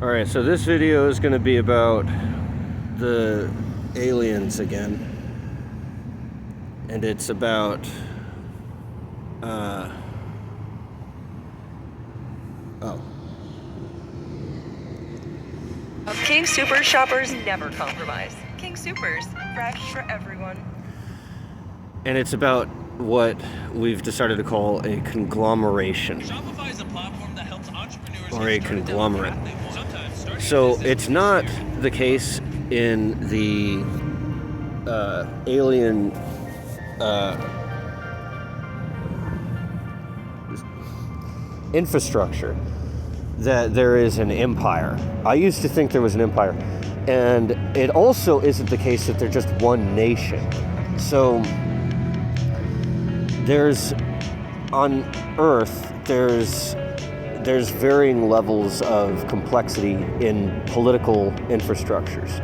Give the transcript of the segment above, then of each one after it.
Alright, so this video is going to be about the aliens again. And it's about, King Super shoppers never compromise. King Supers, fresh for everyone. And it's about what we've decided to call a conglomeration. Shopify is a platform that helps entrepreneurs Or a conglomerate. So it's not the case in the alien infrastructure that there is an empire. I used to think there was an empire. And it also isn't the case that they're just one nation. So there's, on Earth, there's varying levels of complexity in political infrastructures.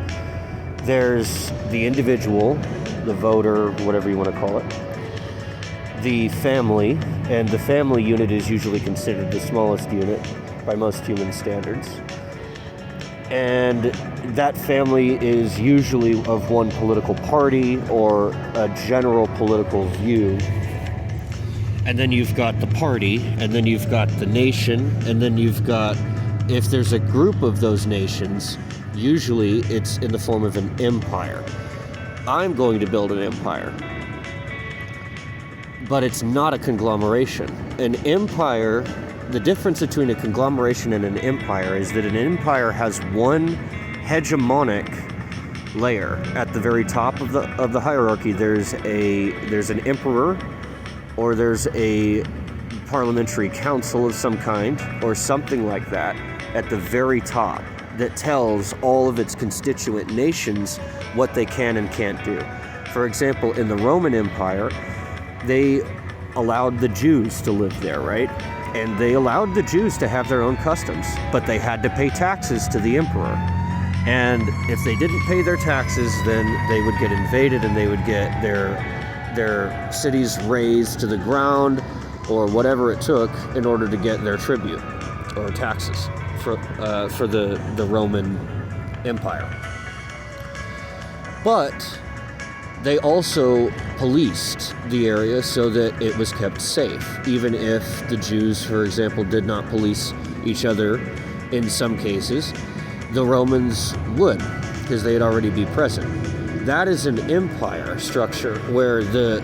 There's the individual, the voter, whatever you want to call it, the family, and the family unit is usually considered the smallest unit by most human standards. And that family is usually of one political party or a general political view. And then you've got the party, and then you've got the nation, and then you've got, if there's a group of those nations, usually it's in the form of an empire. I'm going to build an empire. But it's not a conglomeration. An empire, the difference between a conglomeration and an empire is that an empire has one hegemonic layer. At the very top of the hierarchy, there's an emperor, or there's a parliamentary council of some kind, or something like that, at the very top, that tells all of its constituent nations what they can and can't do. For example, in the Roman Empire, they allowed the Jews to live there, right? And they allowed the Jews to have their own customs, but they had to pay taxes to the emperor. And if they didn't pay their taxes, then they would get invaded and they would get their cities razed to the ground, or whatever it took in order to get their tribute or taxes for the Roman Empire. But they also policed the area so that it was kept safe, even if the Jews, for example, did not police each other in some cases. The Romans would, because they'd already be present. That is an empire structure where the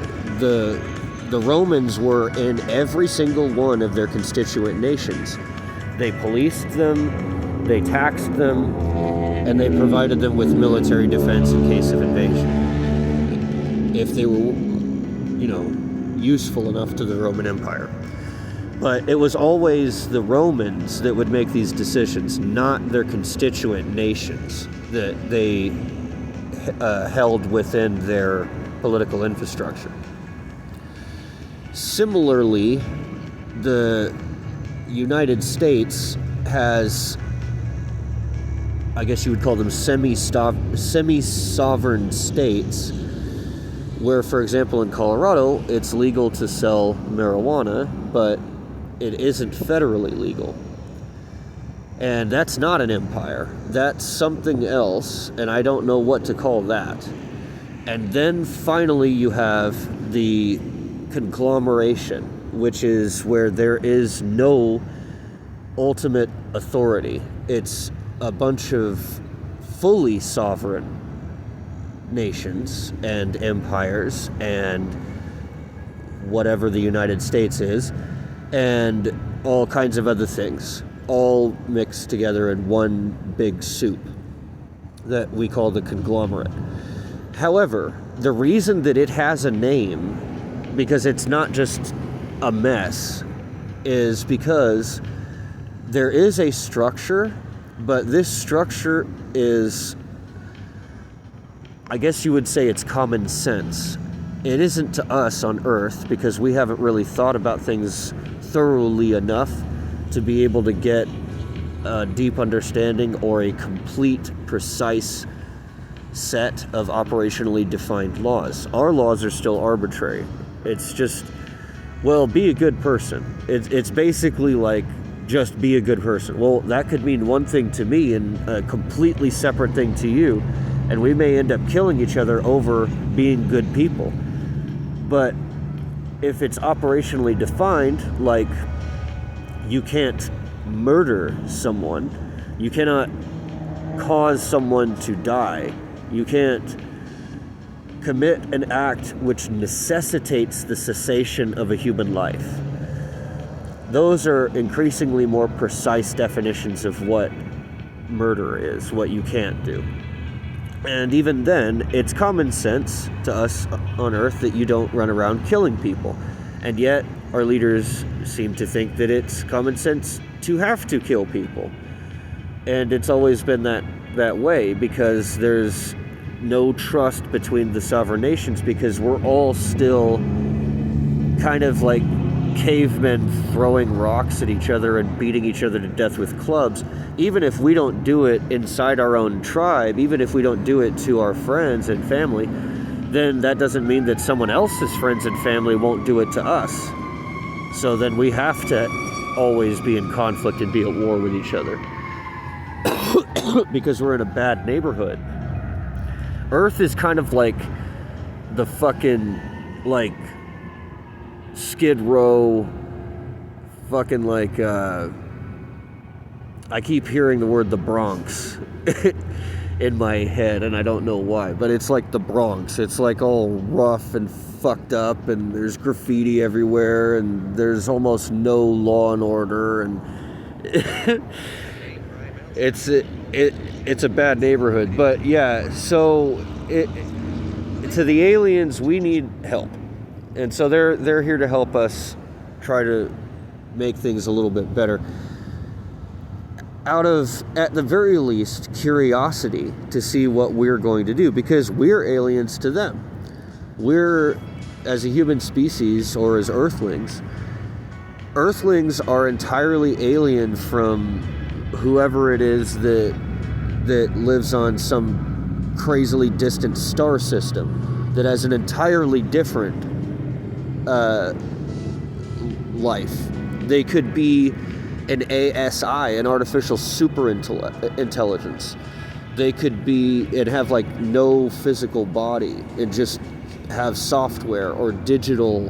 Romans were in every single one of their constituent nations. They policed them, they taxed them, and they provided them with military defense in case of invasion, if they were, useful enough to the Roman Empire. But it was always the Romans that would make these decisions, not their constituent nations that they held within their political infrastructure. Similarly, the United States has, I guess you would call them semi-sovereign states, where, for example, in Colorado, it's legal to sell marijuana, but it isn't federally legal. And that's not an empire. That's something else, and I don't know what to call that. And then finally you have the conglomeration, which is where there is no ultimate authority. It's a bunch of fully sovereign nations and empires and whatever the United States is, and all kinds of other things, all mixed together in one big soup that we call the conglomerate. However, the reason that it has a name, because it's not just a mess, is because there is a structure, but this structure is, I guess you would say, it's common sense. It isn't to us on Earth, because we haven't really thought about things thoroughly enough to be able to get a deep understanding or a complete, precise set of operationally defined laws. Our laws are still arbitrary. It's just, well, be a good person. It's basically like just be a good person. Well, that could mean one thing to me and a completely separate thing to you, and we may end up killing each other over being good people. But if it's operationally defined, like you can't murder someone, you cannot cause someone to die, you can't commit an act which necessitates the cessation of a human life. Those are increasingly more precise definitions of what murder is, what you can't do. And even then, it's common sense to us on Earth that you don't run around killing people. And yet, our leaders seem to think that it's common sense to have to kill people. And it's always been that way, because there's no trust between the sovereign nations, because we're all still kind of like cavemen throwing rocks at each other and beating each other to death with clubs. Even if we don't do it inside our own tribe, even if we don't do it to our friends and family, then that doesn't mean that someone else's friends and family won't do it to us. So then we have to always be in conflict and be at war with each other because we're in a bad neighborhood. Earth is kind of like the fucking, like, Skid Row, fucking like, I keep hearing the word the Bronx in my head, and I don't know why, but it's like the Bronx. It's like all rough and fucked up, and there's graffiti everywhere, and there's almost no law and order, and it's a bad neighborhood. But yeah, so to the aliens, we need help. And so they're here to help us try to make things a little bit better. Out of, at the very least, curiosity to see what we're going to do, because we're aliens to them. We're, as a human species, or as Earthlings are entirely alien from whoever it is that lives on some crazily distant star system that has an entirely different life. They could be an ASI, an artificial super intelligence. They could be and have like no physical body and just have software or digital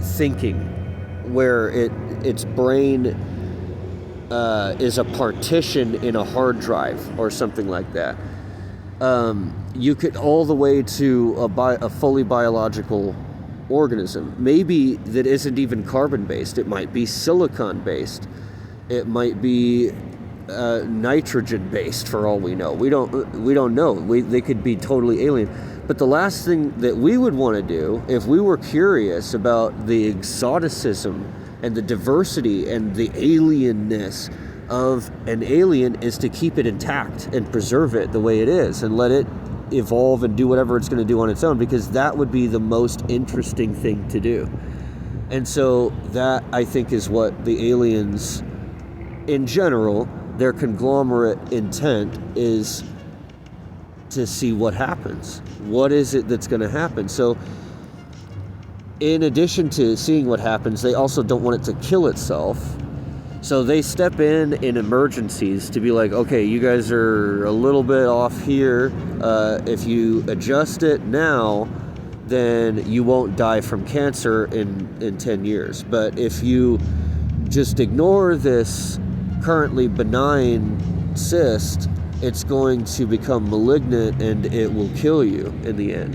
thinking, where its brain is a partition in a hard drive or something like that. You could, all the way to a fully biological organism, maybe that isn't even carbon-based. It might be silicon-based. It might be nitrogen-based, for all we know. We don't know. They could be totally alien. But the last thing that we would want to do, if we were curious about the exoticism and the diversity and the alienness of an alien, is to keep it intact and preserve it the way it is and let it evolve and do whatever it's going to do on its own, because that would be the most interesting thing to do. And so that, I think, is what the aliens in general, their conglomerate intent is to see what happens. What is it that's going to happen? So in addition to seeing what happens, they also don't want it to kill itself. So they step in emergencies to be like, okay, you guys are a little bit off here. If you adjust it now, then you won't die from cancer in 10 years. But if you just ignore this currently benign cyst, it's going to become malignant and it will kill you in the end.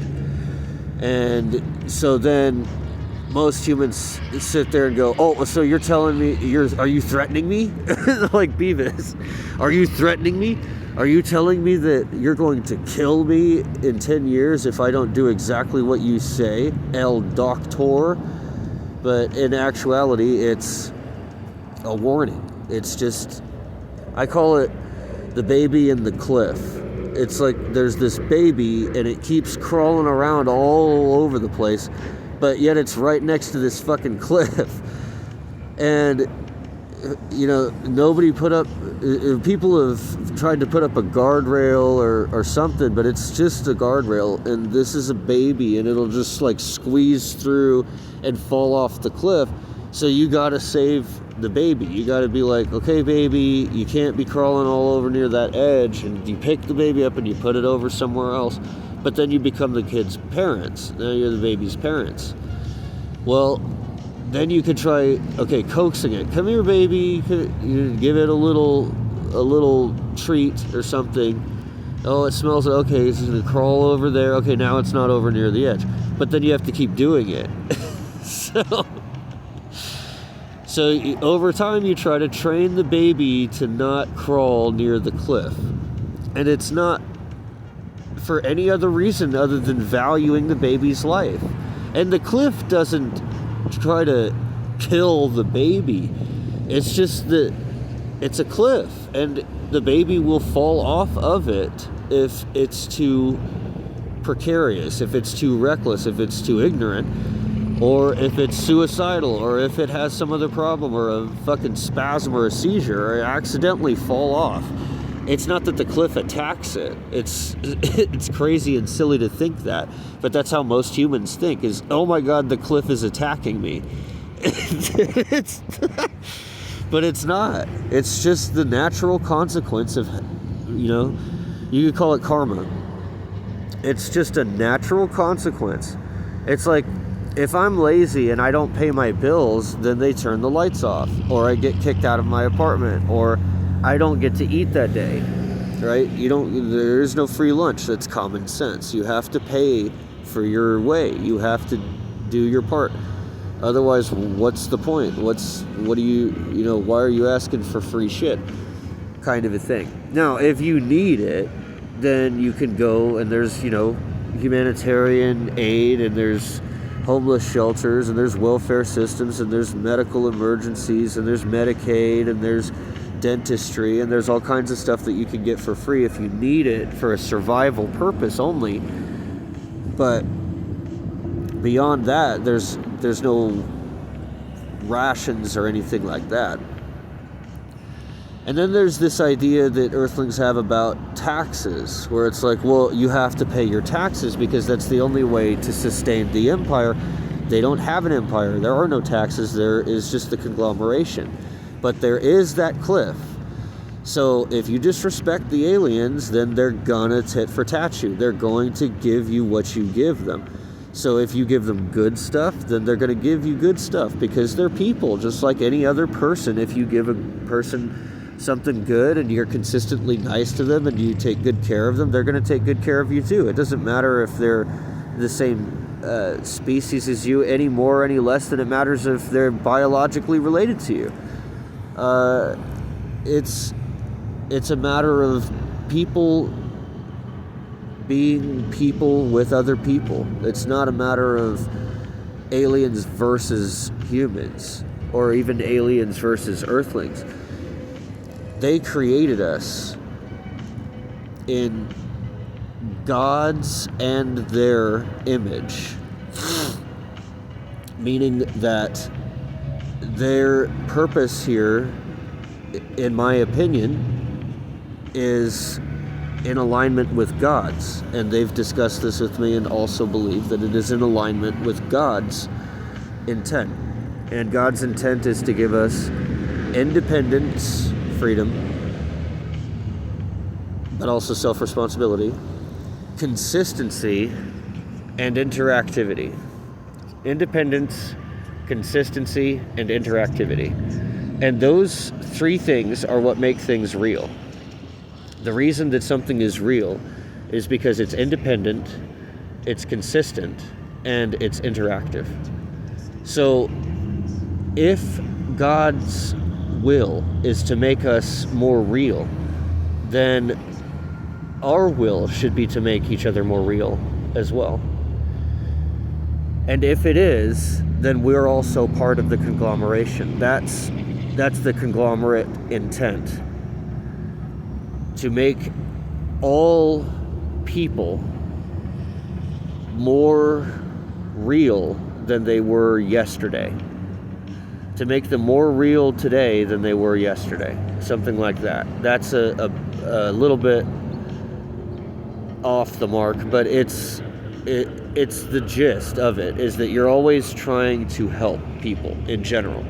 And so then most humans sit there and go, oh, so you're telling me, are you threatening me? Like Beavis, are you threatening me? Are you telling me that you're going to kill me in 10 years if I don't do exactly what you say, El Doctor? But in actuality, it's a warning. It's just, I call it the baby in the cliff. It's like there's this baby and it keeps crawling around all over the place, but yet it's right next to this fucking cliff. And nobody put up, people have tried to put up a guardrail or something, but it's just a guardrail, and this is a baby, and it'll just like squeeze through and fall off the cliff. So you gotta save the baby. You gotta be like, okay, baby, you can't be crawling all over near that edge, and you pick the baby up and you put it over somewhere else. But then you become the kid's parents. Now you're the baby's parents. Well, then you could try, coaxing it. Come here, baby. You give it a little treat or something. Oh, it smells it. Okay, it's gonna crawl over there. Okay, now it's not over near the edge. But then you have to keep doing it. So over time, you try to train the baby to not crawl near the cliff. And it's not for any other reason other than valuing the baby's life. And the cliff doesn't try to kill the baby. It's just that it's a cliff, and the baby will fall off of it if it's too precarious, if it's too reckless, if it's too ignorant, or if it's suicidal, or if it has some other problem, or a fucking spasm or a seizure, or accidentally fall off. It's not that the cliff attacks it. It's crazy and silly to think that, but that's how most humans think, is, oh my God, the cliff is attacking me. But it's not. It's just the natural consequence of, you could call it karma. It's just a natural consequence. It's like, if I'm lazy and I don't pay my bills, then they turn the lights off, or I get kicked out of my apartment, or I don't get to eat that day, right? There is no free lunch. That's common sense. You have to pay for your way. You have to do your part. Otherwise, what's the point? Why are you asking for free shit? Kind of a thing. Now, if you need it, then you can go, and there's, humanitarian aid, and there's homeless shelters, and there's welfare systems, and there's medical emergencies, and there's Medicaid, and there's dentistry, and there's all kinds of stuff that you can get for free if you need it for a survival purpose only. But beyond that, there's no rations or anything like that. And then there's this idea that Earthlings have about taxes, where it's like, well, you have to pay your taxes because that's the only way to sustain the empire. They don't have an empire. There are no taxes. There is just the conglomeration. But there is that cliff. So if you disrespect the aliens, then they're gonna tit for tat you. They're going to give you what you give them. So if you give them good stuff, then they're gonna give you good stuff because they're people, just like any other person. If you give a person something good and you're consistently nice to them and you take good care of them, they're going to take good care of you too. It doesn't matter if they're the same species as you any more or any less than it matters if they're biologically related to you. It's a matter of people being people with other people. It's not a matter of aliens versus humans, or even aliens versus Earthlings. They created us in God's and their image, meaning that their purpose here, in my opinion, is in alignment with God's. And they've discussed this with me and also believe that it is in alignment with God's intent. And God's intent is to give us independence, freedom, but also self-responsibility, consistency, and interactivity. Independence, consistency, and interactivity. And those three things are what make things real. The reason that something is real is because it's independent, it's consistent, and it's interactive. So if God's will is to make us more real, then our will should be to make each other more real as well. And if it is, then we're also part of the conglomeration. That's the conglomerate intent. To make all people more real than they were yesterday. to make them more real today than they were yesterday. Something like that. That's a little bit off the mark, but it's the gist of it, is that you're always trying to help people in general.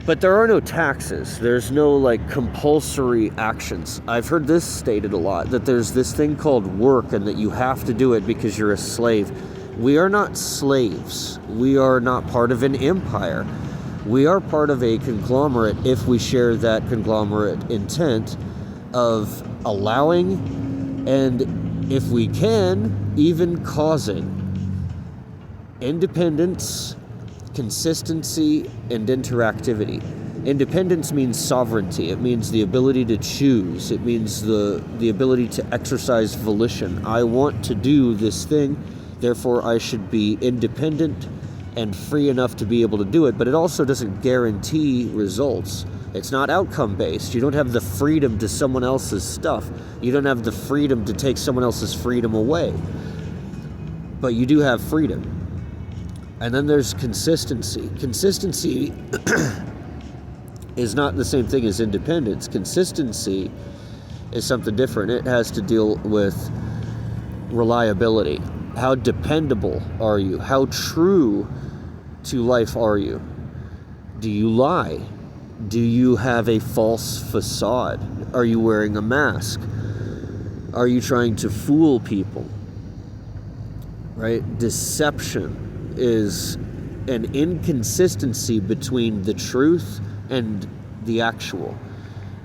But there are no taxes. There's no like compulsory actions. I've heard this stated a lot, that there's this thing called work and that you have to do it because you're a slave. We are not slaves. We are not part of an empire. We are part of a conglomerate if we share that conglomerate intent of allowing and, if we can, even causing independence, consistency, and interactivity. Independence means sovereignty. It means the ability to choose. It means the ability to exercise volition. I want to do this thing, therefore I should be independent and free enough to be able to do it. But it also doesn't guarantee results. It's not outcome-based. You don't have the freedom to someone else's stuff. You don't have the freedom to take someone else's freedom away. But you do have freedom. And then there's consistency. Consistency is not the same thing as independence. Consistency is something different. It has to deal with reliability. How dependable are you? How true to life are you? Do you lie? Do you have a false facade? Are you wearing a mask? Are you trying to fool people? Right? Deception is an inconsistency between the truth and the actual.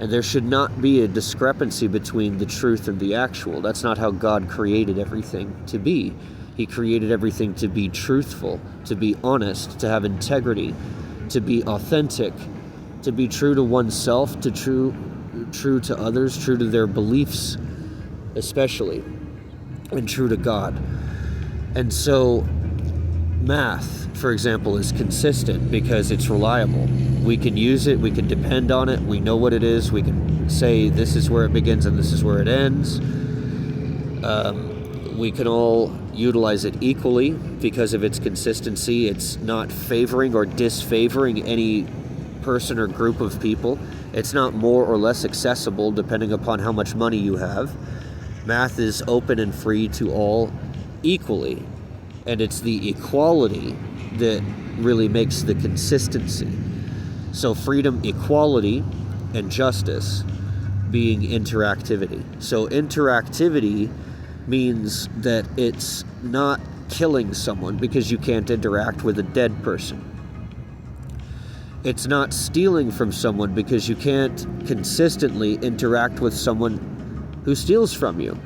And there should not be a discrepancy between the truth and the actual. That's not how God created everything to be. He created everything to be truthful, to be honest, to have integrity, to be authentic, to be true to oneself, to true to others, true to their beliefs especially, and true to God. And so math, for example, is consistent because it's reliable. We can use it, we can depend on it, we know what it is, we can say this is where it begins and this is where it ends. We can all utilize it equally because of its consistency. It's not favoring or disfavoring any person or group of people. It's not more or less accessible depending upon how much money you have. Math is open and free to all equally. And it's the equality that really makes the consistency. So freedom, equality, and justice being interactivity. So interactivity means that it's not killing someone because you can't interact with a dead person. It's not stealing from someone because you can't consistently interact with someone who steals from you,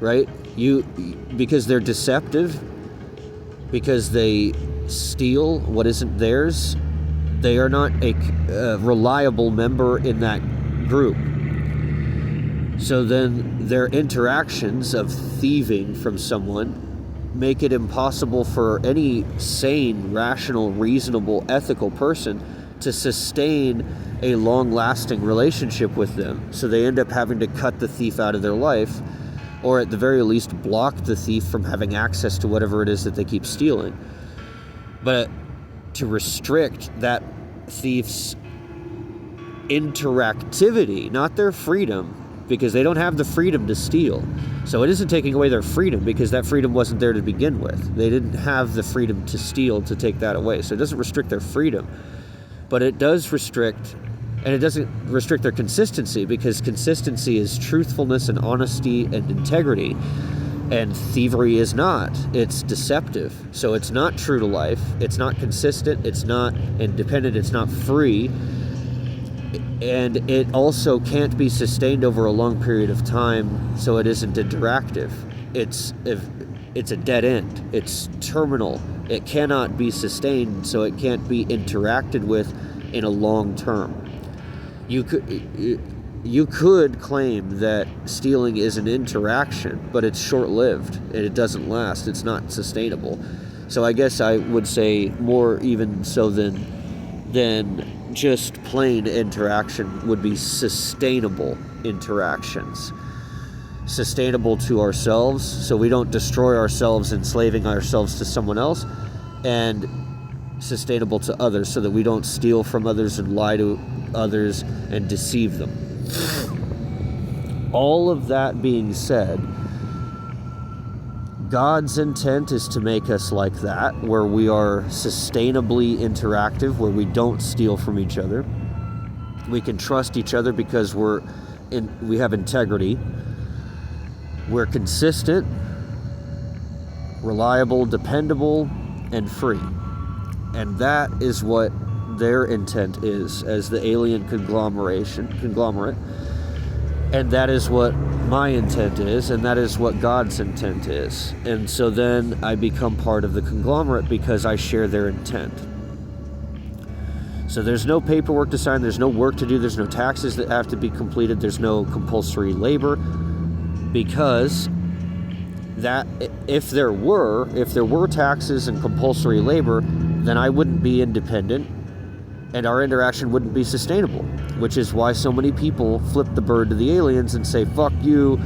right? Because they're deceptive, because they steal what isn't theirs, they are not a reliable member in that group. So then their interactions of thieving from someone make it impossible for any sane, rational, reasonable, ethical person to sustain a long-lasting relationship with them. So they end up having to cut the thief out of their life, or at the very least block the thief from having access to whatever it is that they keep stealing. But to restrict that thief's interactivity, not their freedom, because they don't have the freedom to steal. So it isn't taking away their freedom because that freedom wasn't there to begin with. They didn't have the freedom to steal to take that away. So it doesn't restrict their freedom, but it does restrict, and it doesn't restrict their consistency, because consistency is truthfulness and honesty and integrity, and thievery is not. It's deceptive. So it's not true to life. It's not consistent. It's not independent. It's not free. And it also can't be sustained over a long period of time, so it isn't interactive. It's a dead end. It's terminal. It cannot be sustained, so it can't be interacted with in a long term. You could claim that stealing is an interaction, but it's short-lived and it doesn't last. It's not sustainable. So I guess I would say more even so than just plain interaction would be sustainable interactions. Sustainable to ourselves, so we don't destroy ourselves enslaving ourselves to someone else, and sustainable to others, so that we don't steal from others and lie to others and deceive them. All of that being said, God's intent is to make us like that, where we are sustainably interactive, where we don't steal from each other. We can trust each other because we have integrity. We're consistent, reliable, dependable, and free. And that is what their intent is as the alien conglomerate. And that is what my intent is, and that is what God's intent is. And so then I become part of the conglomerate because I share their intent. So there's no paperwork to sign, there's no work to do, there's no taxes that have to be completed, there's no compulsory labor, because that if there were taxes and compulsory labor, then I wouldn't be independent and our interaction wouldn't be sustainable, which is why so many people flip the bird to the aliens and say, fuck you,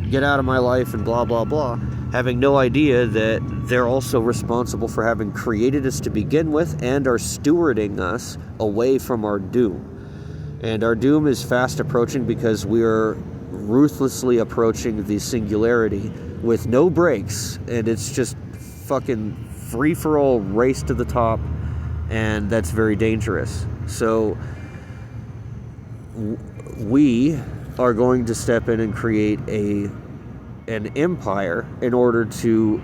get out of my life, and blah, blah, blah, having no idea that they're also responsible for having created us to begin with and are stewarding us away from our doom. And our doom is fast approaching because we are ruthlessly approaching the singularity with no brakes, and it's just fucking free-for-all race to the top, and that's very dangerous. So we are going to step in and create an empire in order to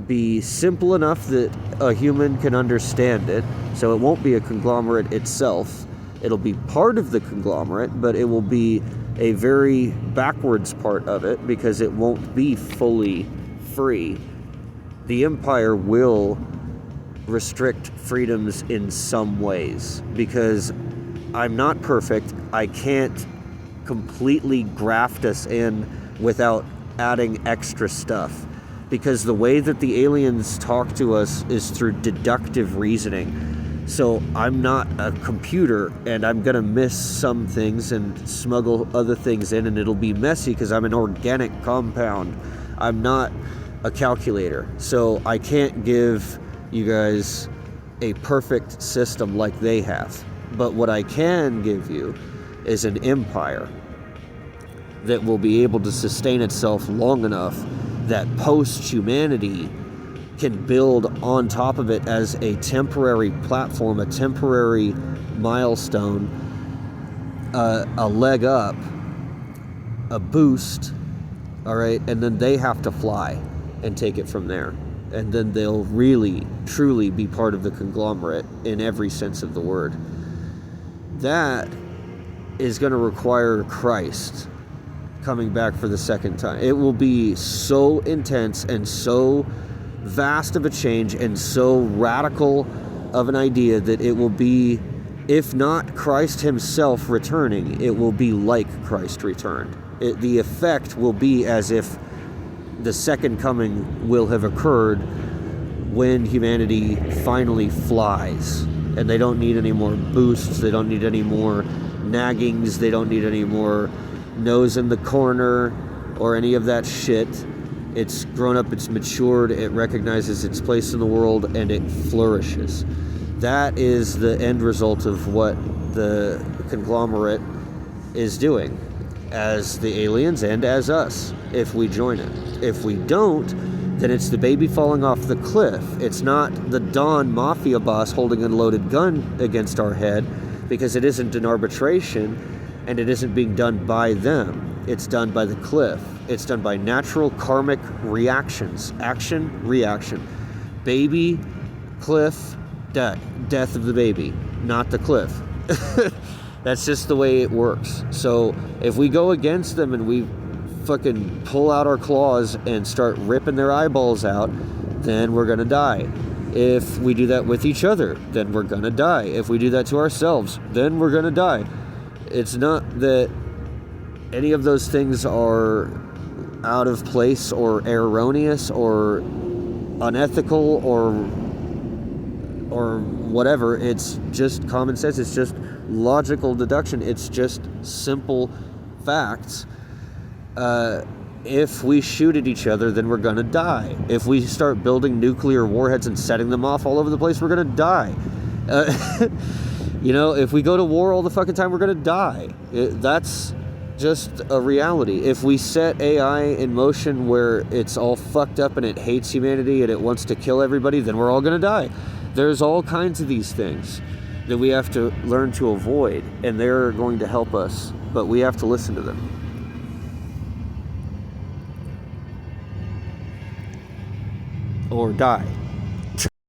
be simple enough that a human can understand it. So it won't be a conglomerate itself. It'll be part of the conglomerate, but it will be a very backwards part of it because it won't be fully free. The empire will restrict freedoms in some ways because I'm not perfect. I can't completely graft us in without adding extra stuff, because the way that the aliens talk to us is through deductive reasoning. So I'm not a computer, and I'm gonna miss some things and smuggle other things in, and it'll be messy because I'm an organic compound. I'm not a calculator, so I can't give you guys a perfect system like they have. But what I can give you is an empire that will be able to sustain itself long enough that post-humanity can build on top of it as a temporary platform, a temporary milestone, a leg up, a boost, all right? And then they have to fly and take it from there. And then they'll really, truly be part of the conglomerate in every sense of the word. That is going to require Christ coming back for the second time. It will be so intense and so vast of a change and so radical of an idea that it will be, if not Christ himself returning, it will be like Christ returned. The effect will be as if the second coming will have occurred when humanity finally flies, and they don't need any more boosts, they don't need any more naggings, they don't need any more nose in the corner or any of that shit. It's grown up, it's matured, it recognizes its place in the world, and it flourishes. That is the end result of what the conglomerate is doing, as the aliens and as us, if we join it. If we don't, then it's the baby falling off the cliff. It's not the Don Mafia boss holding a loaded gun against our head, because it isn't an arbitration, and it isn't being done by them. It's done by the cliff. It's done by natural karmic reactions. Action, reaction. Baby, cliff, death of the baby, not the cliff. That's just the way it works. So if we go against them and we fucking pull out our claws and start ripping their eyeballs out, then we're gonna die. If we do that with each other, then we're gonna die. If we do that to ourselves, then we're gonna die. It's not that any of those things are out of place or erroneous or unethical or whatever. It's just common sense. It's just logical deduction. It's just simple facts. if we shoot at each other, then we're going to die. If we start building nuclear warheads and setting them off all over the place, we're going to die. If we go to war all the fucking time, we're going to die. That's just a reality. If we set AI in motion where it's all fucked up and it hates humanity and it wants to kill everybody, then we're all going to die. There's all kinds of these things that we have to learn to avoid, and they're going to help us, but we have to listen to them. Or die.